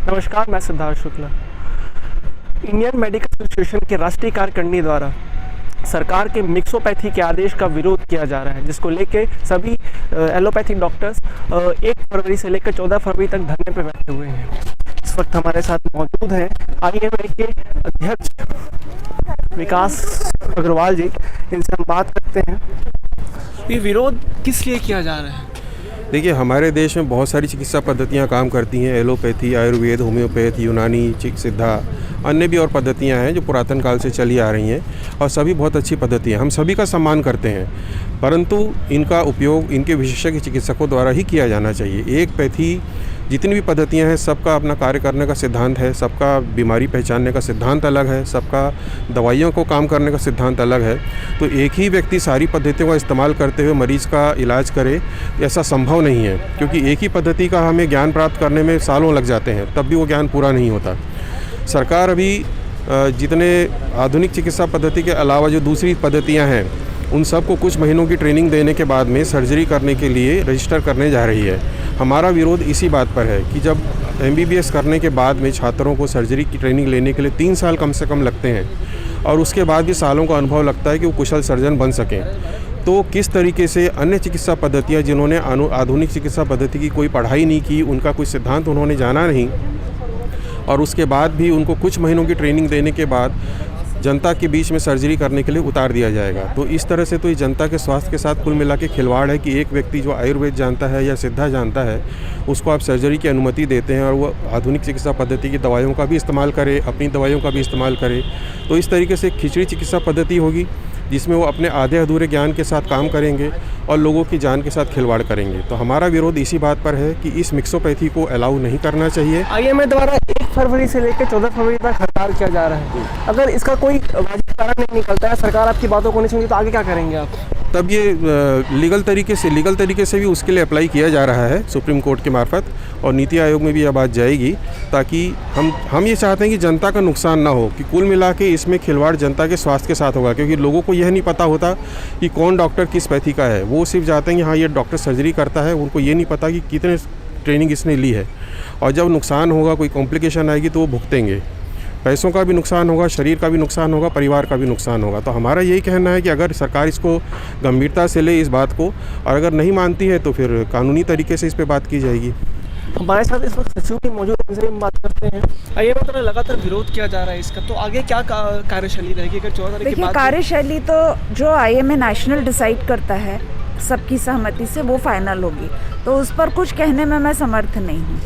नमस्कार, मैं Siddharth Shukla. Indian medical association के राष्ट्रीय कार्यकारिणी द्वारा सरकार के मिक्सोपैथी के आदेश का विरोध किया जा रहा है, जिसको लेके सभी एलोपैथिक डॉक्टर्स 1 फरवरी से लेकर 14 फरवरी तक धरने पर बैठे हुए हैं। इस वक्त हमारे साथ मौजूद हैं IMA के अध्यक्ष विकास अग्रवाल जी। इनसे हम बात करते हैं, ये विरोध किस लिए किया जा रहा है? देखिए, हमारे देश में बहुत सारी चिकित्सा पद्धतियां काम करती हैं। एलोपैथी, आयुर्वेद, होम्योपैथ, यूनानी, सिद्धा, अन्य भी और पद्धतियां हैं जो पुरातन काल से चली आ रही हैं और सभी बहुत अच्छी पद्धतियां, हम सभी का सम्मान करते हैं। परंतु इनका उपयोग इनके विशेषज्ञ चिकित्सकों द्वारा ही किया जाना चाहिए। एक पैथी जितनी भी पद्धतियां हैं, सबका अपना कार्य करने का सिद्धांत है, सबका बीमारी पहचानने का सिद्धांत अलग है, सबका दवाइयों को काम करने का सिद्धांत अलग है। तो एक ही व्यक्ति सारी पद्धतियों का इस्तेमाल करते हुए मरीज़ का इलाज करे, ऐसा संभव नहीं है, क्योंकि एक ही पद्धति का हमें ज्ञान प्राप्त करने में सालों लग जाते हैं, तब भी वो ज्ञान पूरा नहीं होता। सरकार अभी जितने आधुनिक चिकित्सा पद्धति के अलावा जो दूसरी पद्धतियाँ हैं, उन सबको कुछ महीनों की ट्रेनिंग देने के बाद में सर्जरी करने के लिए रजिस्टर करने जा रही है। हमारा विरोध इसी बात पर है कि जब MBBS करने के बाद में छात्रों को सर्जरी की ट्रेनिंग लेने के लिए 3 साल कम से कम लगते हैं और उसके बाद भी सालों का अनुभव लगता है कि वो कुशल सर्जन बन सकें, तो किस तरीके से अन्य चिकित्सा पद्धतियाँ जिन्होंने आधुनिक चिकित्सा पद्धति की कोई पढ़ाई नहीं की, उनका कोई सिद्धांत उन्होंने जाना नहीं, और उसके बाद भी उनको कुछ महीनों की ट्रेनिंग देने के बाद जनता के बीच में सर्जरी करने के लिए उतार दिया जाएगा। तो इस तरह से तो ये जनता के स्वास्थ्य के साथ कुल मिला के खिलवाड़ है कि एक व्यक्ति जो आयुर्वेद जानता है या सिद्धा जानता है, उसको आप सर्जरी की अनुमति देते हैं और वो आधुनिक चिकित्सा पद्धति की दवाइयों का भी इस्तेमाल करे, अपनी दवाइयों का भी इस्तेमाल करे। तो इस तरीके से खिचड़ी चिकित्सा पद्धति होगी जिसमें वो अपने आधे अधूरे ज्ञान के साथ काम करेंगे और लोगों की जान के साथ खिलवाड़ करेंगे। तो हमारा विरोध इसी बात पर है कि इस मिक्सोपैथी को अलाउ नहीं करना चाहिए। IMA द्वारा 1 फरवरी से लेकर 14 फरवरी तक हड़ताल किया जा रहा है। अगर इसका कोई वाजिब कारण नहीं निकलता है, सरकार आपकी बातों को नहीं सुनती, तो आगे क्या करेंगे आप? तब ये लीगल तरीके से भी उसके लिए अप्लाई किया जा रहा है सुप्रीम कोर्ट के मार्फत, और नीति आयोग में भी यह बात जाएगी, ताकि हम ये चाहते हैं कि जनता का नुकसान ना हो, कि कुल मिला के इसमें खिलवाड़ जनता के स्वास्थ्य के साथ होगा। क्योंकि लोगों को यह नहीं पता होता कि कौन डॉक्टर किस पैथी का है, वो सिर्फ चाहते हैं कि हाँ ये डॉक्टर सर्जरी करता है, उनको ये नहीं पता कि कितने ट्रेनिंग इसने ली है, और जब नुकसान होगा, कोई कॉम्प्लिकेशन आएगी तो वो भुगतेंगे। पैसों का भी नुकसान होगा, शरीर का भी नुकसान होगा, परिवार का भी नुकसान होगा। तो हमारा यही कहना है कि अगर सरकार इसको गंभीरता से ले इस बात को, और अगर नहीं मानती है तो फिर कानूनी तरीके से इस पे बात की जाएगी। हमारे साथ इस वक्त सचिव भी मौजूद हैं, इनसे हम बात करते हैं। IMA द्वारा लगातार विरोध किया जा रहा है इसका, तो आगे क्या कार्यशैली रहेगी अगर 14 तारीख के बाद? कार्यशैली तो जो IMA नेशनल डिसाइड करता है सबकी सहमति से, वो फाइनल होगी, तो उस पर कुछ कहने में मैं समर्थ नहीं हूँ।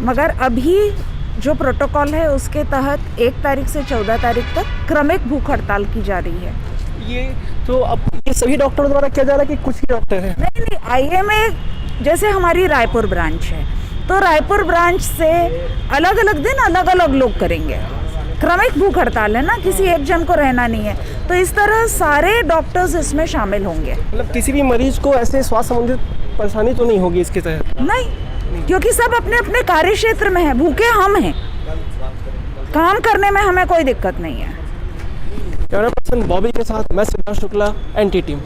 मगर अभी जो प्रोटोकॉल है उसके तहत 1 तारीख से 14 तारीख तक क्रमिक भूख हड़ताल की जा रही है। ये तो अब ये सभी डॉक्टरों द्वारा किया जा रहा है कि कुछ ही डॉक्टर हैं? नहीं, IMA जैसे हमारी रायपुर ब्रांच है, तो रायपुर ब्रांच से अलग अलग दिन अलग अलग लोग करेंगे। क्रमिक भूख हड़ताल है ना, किसी एक जन को रहना नहीं है, तो इस तरह सारे डॉक्टर्स इसमें शामिल होंगे। मतलब किसी भी मरीज को ऐसे स्वास्थ्य संबंधित परेशानी तो नहीं होगी इसके तहत? नहीं, क्योंकि सब अपने अपने कार्य क्षेत्र में है, भूखे हम हैं, काम करने में हमें कोई दिक्कत नहीं है। कैमरा पर्सन बॉबी के साथ मैं सिद्धार्थ शुक्ला, NT टीम।